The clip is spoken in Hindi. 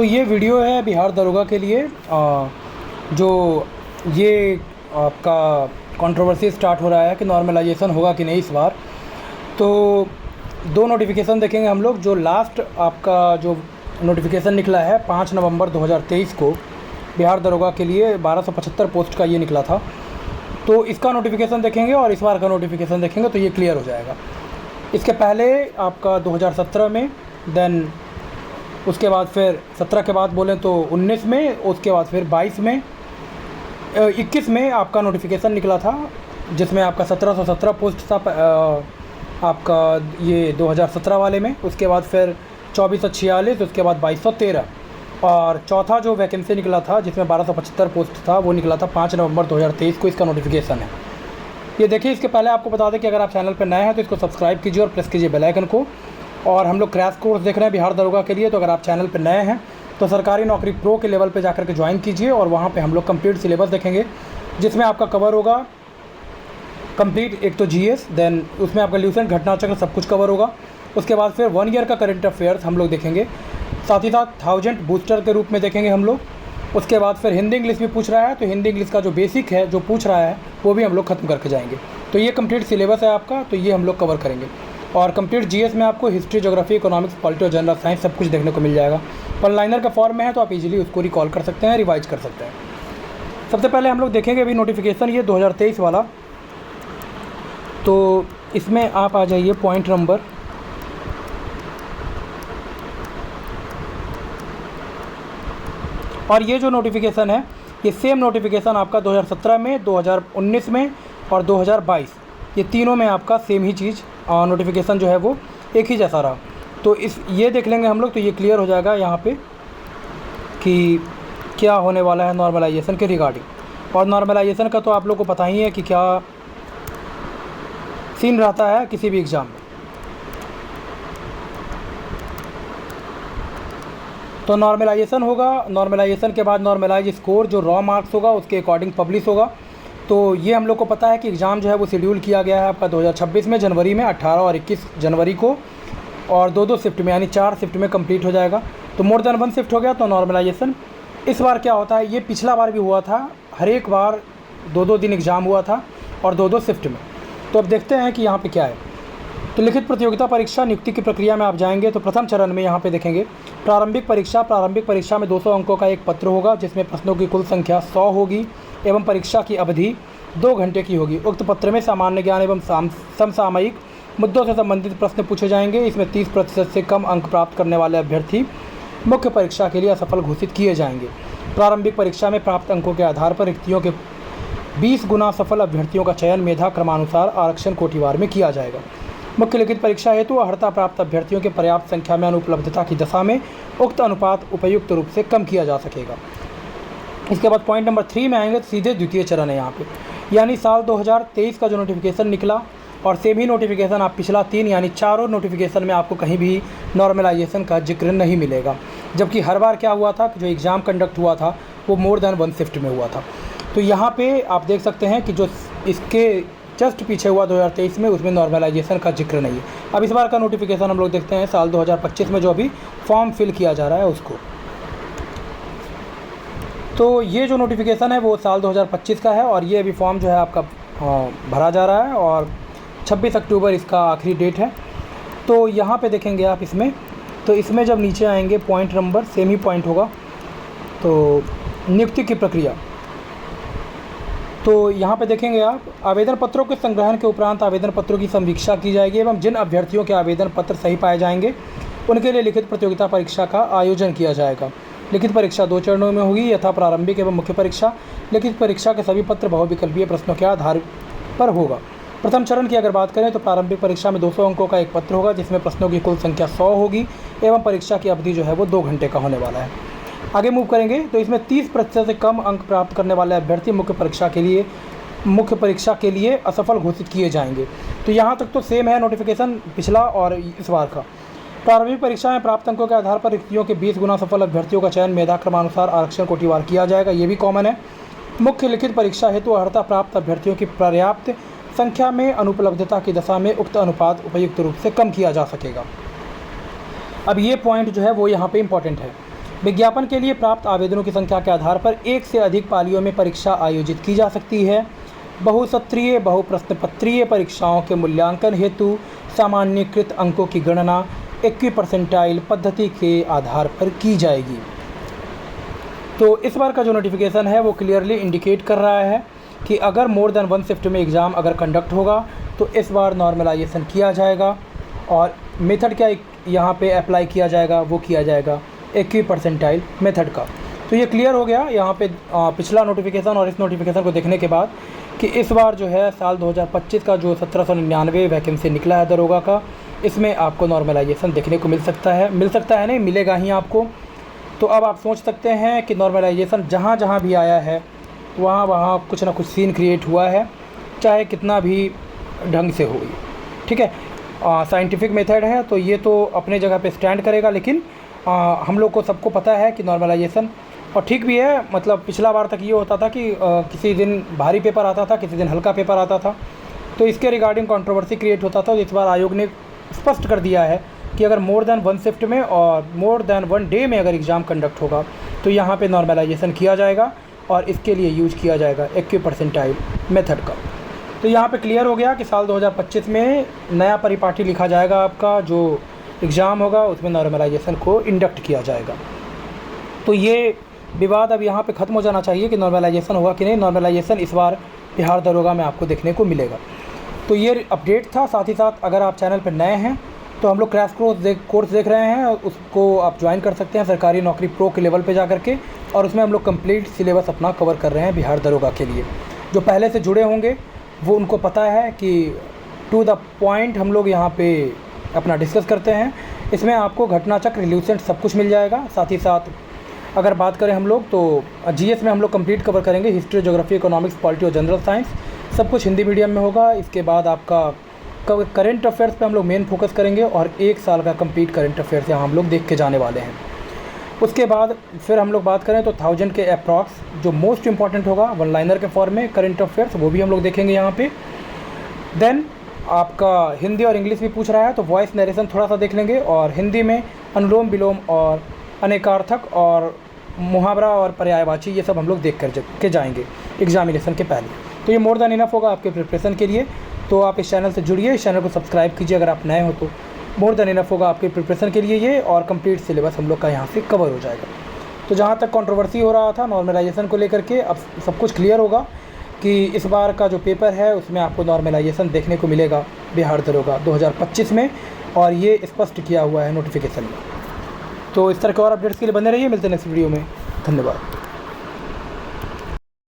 तो ये वीडियो है बिहार दरोगा के लिए। जो ये आपका कंट्रोवर्सी स्टार्ट हो रहा है कि नॉर्मलाइजेशन होगा कि नहीं इस बार। तो दो नोटिफिकेशन देखेंगे हम लोग। जो लास्ट आपका जो नोटिफिकेशन निकला है 5 नवंबर 2023 को बिहार दरोगा के लिए 1275 पोस्ट का ये निकला था। तो इसका नोटिफिकेशन देखेंगे और इस बार का नोटिफिकेशन देखेंगे तो ये क्लियर हो जाएगा। इसके पहले आपका 2017 में, देन उसके बाद फिर 17 के बाद बोलें तो 19 में, उसके बाद फिर 22 में, 21 में आपका नोटिफिकेशन निकला था जिसमें आपका 1717 पोस्ट था आपका ये 2017 वाले में। उसके बाद फिर 2446, उसके बाद 2213 और चौथा जो वैकेंसी निकला था जिसमें 1275 पोस्ट था वो निकला था 5 नवंबर 2023 को। इसका नोटिफिकेशन है ये देखिए। इसके पहले आपको बता दें कि अगर आप चैनल पर नए हैं तो इसको सब्सक्राइब कीजिए और प्रेस कीजिए बेल आइकन को। और हम लोग क्रैश कोर्स देख रहे हैं बिहार दरोगा के लिए, तो अगर आप चैनल पर नए हैं तो सरकारी नौकरी प्रो के लेवल पे जाकर के ज्वाइन कीजिए और वहाँ पे हम लोग कंप्लीट सिलेबस देखेंगे जिसमें आपका कवर होगा कंप्लीट। एक तो जीएस, देन उसमें आपका ल्यूसेंट, घटना चक्र, सब कुछ कवर होगा। उसके बाद फिर 1 ईयर का करंट अफेयर्स हम लोग देखेंगे, साथ ही साथ 1000 बूस्टर के रूप में देखेंगे हम लोग। उसके बाद फिर हिंदी इंग्लिश भी पूछ रहा है तो हिंदी इंग्लिश का जो बेसिक है जो पूछ रहा है वो भी हम लोग ख़त्म करके जाएंगे। तो ये कंप्लीट सिलेबस है आपका, तो ये हम लोग कवर करेंगे। और कंप्लीट जीएस में आपको हिस्ट्री, ज्योग्राफी, इकोनॉमिक्स, पॉलिटी और जनरल साइंस सब कुछ देखने को मिल जाएगा। वन लाइनर का फॉर्म में है तो आप इजीली उसको रिकॉल कर सकते हैं, रिवाइज कर सकते हैं। सबसे पहले हम लोग देखेंगे अभी नोटिफिकेशन ये 2023 वाला। तो इसमें आप आ जाइए पॉइंट नंबर और ये जो नोटिफिकेशन है ये सेम नोटिफिकेशन आपका 2017 में, 2019 में और 2022 ये तीनों में आपका सेम ही चीज़ नोटिफिकेशन जो है वो एक ही जैसा रहा। तो ये देख लेंगे हम लोग तो ये क्लियर हो जाएगा यहाँ पे कि क्या होने वाला है नॉर्मलाइजेशन के रिगार्डिंग। और नॉर्मलाइजेशन का तो आप लोग को पता ही है कि क्या सीन रहता है किसी भी एग्ज़ाम में। तो नॉर्मलाइजेशन होगा, नॉर्मलाइजेशन के बाद नॉर्मलाइज स्कोर जो रॉ मार्क्स होगा उसके अकॉर्डिंग पब्लिश होगा। तो ये हम लोग को पता है कि एग्ज़ाम जो है वो शेड्यूल किया गया है आपका 2026 में, जनवरी में 18 और 21 जनवरी को, और 2-2 शिफ्ट में यानी 4 शिफ्ट में कंप्लीट हो जाएगा। तो मोर देन 1 शिफ्ट हो गया तो नॉर्मलाइजेशन। इस बार क्या होता है, ये पिछला बार भी हुआ था, हर एक बार 2-2 दिन एग्ज़ाम हुआ था और 2-2 शिफ्ट में। तो अब देखते हैं कि यहाँ पर क्या है। तो लिखित प्रतियोगिता परीक्षा नियुक्ति की प्रक्रिया में आप जाएंगे तो प्रथम चरण में यहाँ पे देखेंगे प्रारंभिक परीक्षा। प्रारंभिक परीक्षा में 200 अंकों का एक पत्र होगा जिसमें प्रश्नों की कुल संख्या 100 होगी एवं परीक्षा की अवधि 2 घंटे की होगी। उक्त पत्र में सामान्य ज्ञान एवं समसामयिक मुद्दों से संबंधित प्रश्न पूछे जाएंगे। इसमें 30% से कम अंक प्राप्त करने वाले अभ्यर्थी मुख्य परीक्षा के लिए असफल घोषित किए जाएंगे। प्रारंभिक परीक्षा में प्राप्त अंकों के आधार पर रिक्तियों के 20 गुना सफल अभ्यर्थियों का चयन मेधा क्रमानुसार आरक्षण कोटिवार में किया जाएगा। मुख्य लिखित परीक्षा हेतु अर्हता प्राप्त अभ्यर्थियों के पर्याप्त संख्या में अनुपलब्धता की दशा में उक्त अनुपात उपयुक्त रूप से कम किया जा सकेगा। इसके बाद पॉइंट नंबर 3 में आएंगे तो सीधे द्वितीय चरण है यहाँ पे, यानी साल 2023 का जो नोटिफिकेशन निकला और सेम ही नोटिफिकेशन आप पिछला 3 यानी चारों नोटिफिकेशन में आपको कहीं भी नॉर्मलाइजेशन का जिक्र नहीं मिलेगा। जबकि हर बार क्या हुआ था कि जो एग्ज़ाम कंडक्ट हुआ था वो मोर देन 1 शिफ्ट में हुआ था। तो यहाँ पे आप देख सकते हैं कि जो इसके जस्ट पीछे हुआ 2023 में उसमें नॉर्मलाइजेशन का जिक्र नहीं है। अब इस बार का नोटिफिकेशन हम लोग देखते हैं साल 2025 में जो अभी फॉर्म फिल किया जा रहा है उसको। तो ये जो नोटिफिकेशन है वो साल 2025 का है और ये अभी फॉर्म जो है आपका भरा जा रहा है और 26 अक्टूबर इसका आखिरी डेट है। तो यहाँ पे देखेंगे आप इसमें, तो इसमें जब नीचे आएंगे पॉइंट नंबर सेम ही पॉइंट होगा तो नियुक्ति की प्रक्रिया। तो यहाँ पे देखेंगे आप आवेदन पत्रों के संग्रहण के उपरांत आवेदन पत्रों की समीक्षा की जाएगी एवं जिन अभ्यर्थियों के आवेदन पत्र सही पाए जाएंगे उनके लिए लिखित प्रतियोगिता परीक्षा का आयोजन किया जाएगा। लिखित परीक्षा 2 चरणों में होगी यथा प्रारंभिक एवं मुख्य परीक्षा। लिखित परीक्षा के सभी पत्र बहुविकल्पीय प्रश्नों के आधार पर होगा। प्रथम चरण की अगर बात करें तो प्रारंभिक परीक्षा में 200 अंकों का एक पत्र होगा जिसमें प्रश्नों की कुल संख्या 100 होगी एवं परीक्षा की अवधि जो है वो 2 घंटे का होने वाला है। आगे मूव करेंगे तो इसमें 30% से कम अंक प्राप्त करने वाले अभ्यर्थी मुख्य परीक्षा के लिए असफल घोषित किए जाएंगे। तो यहाँ तक तो सेम है नोटिफिकेशन पिछला और इस बार का। प्रारंभिक परीक्षा में प्राप्त अंकों के आधार पर रिक्तियों के 20 गुना सफल अभ्यर्थियों का चयन मेधा क्रमानुसार आरक्षण कोटिवार किया जाएगा, ये भी कॉमन है। मुख्य लिखित परीक्षा हेतु अर्हता प्राप्त अभ्यर्थियों की पर्याप्त संख्या में अनुपलब्धता की दशा में उक्त अनुपात उपयुक्त रूप से कम किया जा सकेगा। अब ये पॉइंट जो है वो यहाँ पे इम्पॉर्टेंट है। विज्ञापन के लिए प्राप्त आवेदनों की संख्या के आधार पर एक से अधिक पालियों में परीक्षा आयोजित की जा सकती है। बहुसत्रीय बहुप्रश्न पत्रीय परीक्षाओं के मूल्यांकन हेतु सामान्यीकृत अंकों की गणना 21 परसेंटाइल पद्धति के आधार पर की जाएगी। तो इस बार का जो नोटिफिकेशन है वो क्लियरली इंडिकेट कर रहा है कि अगर मोर देन 1 शिफ्ट में एग्ज़ाम अगर कंडक्ट होगा तो इस बार नॉर्मलाइजेशन किया जाएगा और मेथड क्या यहाँ पे अप्लाई किया जाएगा, वो किया जाएगा 21 परसेंटाइल मेथड का। तो ये क्लियर हो गया यहाँ पे पिछला नोटिफिकेशन और इस नोटिफिकेशन को देखने के बाद कि इस बार जो है साल 2025 का जो 1799 वैकेंसी निकला है दरोगा का, इसमें आपको नॉर्मलाइजेशन देखने को मिल सकता है नहीं, मिलेगा ही आपको। तो अब आप सोच सकते हैं कि नॉर्मलाइजेशन जहाँ जहाँ भी आया है वहाँ कुछ ना कुछ सीन क्रिएट हुआ है, चाहे कितना भी ढंग से हो। ठीक है, साइंटिफिक मेथड है तो ये तो अपने जगह पे स्टैंड करेगा, लेकिन हम लोग को सबको पता है कि नॉर्मलाइजेशन और ठीक भी है। मतलब पिछला बार तक ये होता था कि किसी दिन भारी पेपर आता था, किसी दिन हल्का पेपर आता था, तो इसके रिगार्डिंग कंट्रोवर्सी क्रिएट होता था। तो इस बार आयोग ने स्पष्ट कर दिया है कि अगर मोर देन 1 शिफ्ट में और मोर देन 1 डे में अगर एग्ज़ाम कंडक्ट होगा तो यहाँ पे नॉर्मलाइजेशन किया जाएगा और इसके लिए यूज किया जाएगा 21 परसेंटाइल मेथड का। तो यहाँ पे क्लियर हो गया कि साल 2025 में नया परिपाटी लिखा जाएगा, आपका जो एग्ज़ाम होगा उसमें नॉर्मलाइजेशन को इंडक्ट किया जाएगा। तो ये विवाद अब यहाँ पे ख़त्म हो जाना चाहिए कि नॉर्मलाइजेशन होगा कि नहीं। नॉर्मलाइजेशन इस बार बिहार दरोगा में आपको देखने को मिलेगा। तो ये अपडेट था। साथ ही साथ अगर आप चैनल पर नए हैं तो हम लोग क्रैश कोर्स देख रहे हैं, उसको आप ज्वाइन कर सकते हैं सरकारी नौकरी प्रो के लेवल पे जा करके, और उसमें हम लोग कंप्लीट सिलेबस अपना कवर कर रहे हैं बिहार दरोगा के लिए। जो पहले से जुड़े होंगे वो उनको पता है कि टू द पॉइंट हम लोग यहाँ पे अपना डिस्कस करते हैं। इसमें आपको घटना चक्र, रिल्यूसेंट सब कुछ मिल जाएगा। साथ ही साथ अगर बात करें हम लोग तो जीएस में हम लोग कंप्लीट कवर करेंगे, हिस्ट्री, ज्योग्राफी, इकोनॉमिक्स, पॉलिटी और जनरल साइंस, सब कुछ हिंदी मीडियम में होगा। इसके बाद आपका करेंट अफेयर्स पे हम लोग मेन फोकस करेंगे और 1 साल का कंप्लीट करेंट अफेयर्स यहाँ हम लोग देख के जाने वाले हैं। उसके बाद फिर हम लोग बात करें तो 1000 के अप्रॉक्स जो मोस्ट इंपॉर्टेंट होगा 1 लाइनर के फॉर्म में करेंट अफेयर्स, वो भी हम लोग देखेंगे यहाँ पे। देन आपका हिंदी और इंग्लिश भी पूछ रहा है तो वॉइस नरेशन थोड़ा सा देख लेंगे, और हिंदी में अनुलोम विलोम और अनेकार्थक और मुहावरा और पर्यायवाची, ये सब हम लोग देख कर के जाएंगे एग्जामिनेशन के पहले। तो ये मोर देन इनफ होगा आपके प्रिपरेशन के लिए। तो आप इस चैनल से जुड़िए, इस चैनल को सब्सक्राइब कीजिए अगर आप नए हो तो। मोर देन इनफ होगा आपके प्रिपरेशन के लिए ये, और कंप्लीट सिलेबस हम लोग का यहाँ से कवर हो जाएगा। तो जहाँ तक कंट्रोवर्सी हो रहा था नॉर्मलाइजेशन को लेकर के, अब सब कुछ क्लियर होगा कि इस बार का जो पेपर है उसमें आपको नॉर्मलाइजेशन देखने को मिलेगा बिहार दरोगा 2025 में, और ये स्पष्ट किया हुआ है नोटिफिकेशन में। तो इस तरह के और अपडेट्स के लिए बने रहिए, मिलते हैं नेक्स्ट वीडियो में। धन्यवाद।